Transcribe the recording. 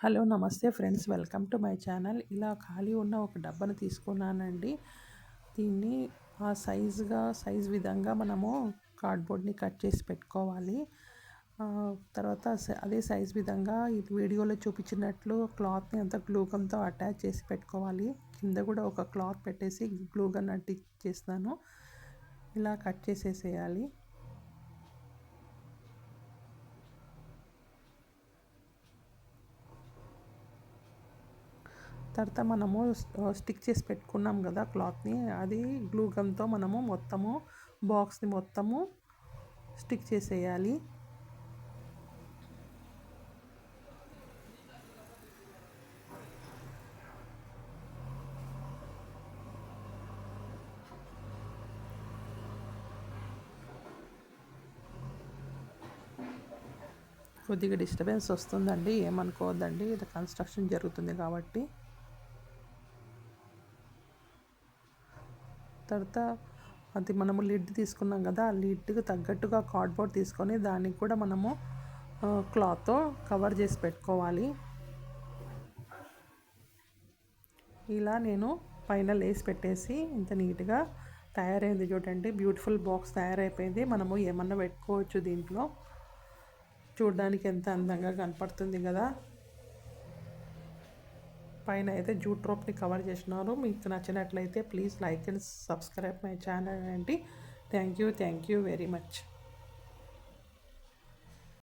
Hello నమస్తే friends, welcome to my channel. ఇలా ఖాళీ ఉన్న ఒక డబ్బాను తీసుకున్నానండి. దీన్ని ఆ సైజ్ విధంగా మనము కార్డ్బోర్డ్ని కట్ చేసి పెట్టుకోవాలి. తర్వాత అదే సైజ్ విధంగా ఇది వీడియోలో చూపించినట్లు క్లాత్ని అంతా గ్లూగన్తో అటాచ్ చేసి పెట్టుకోవాలి. కింద కూడా ఒక క్లాత్ పెట్టేసి గ్లూగన్ అంటించేస్తాను. ఇలా కట్ చేసేసేయాలి. తర్వాత మనము స్టిక్ చేసి పెట్టుకున్నాం కదా క్లాత్ని, అది గ్లూ గన్తో మనము బాక్స్ని మొత్తము స్టిక్ చేసేయాలి. కొద్దిగా డిస్టర్బెన్స్ వస్తుందండి, ఏమనుకోవద్దండి, ఇది కన్స్ట్రక్షన్ జరుగుతుంది కాబట్టి. తర్వాత అది మనము లిడ్ తీసుకున్నాం కదా, ఆ లిడ్కి తగ్గట్టుగా కార్డ్బోర్డ్ తీసుకొని దానికి కూడా మనము క్లాత్తో కవర్ చేసి పెట్టుకోవాలి. ఇలా నేను పైన లేస్ పెట్టేసి ఇంత నీట్గా తయారైంది చూడండి. బ్యూటిఫుల్ బాక్స్ తయారైపోయింది. మనము ఏమన్నా పెట్టుకోవచ్చు దీంట్లో. చూడడానికి ఎంత అందంగా కనపడుతుంది కదా. పైన అయితే జూట్ రోప్ని కవర్ చేసినారు. మీకు నచ్చినట్లయితే please like and subscribe my channel అండి. Thank you very much.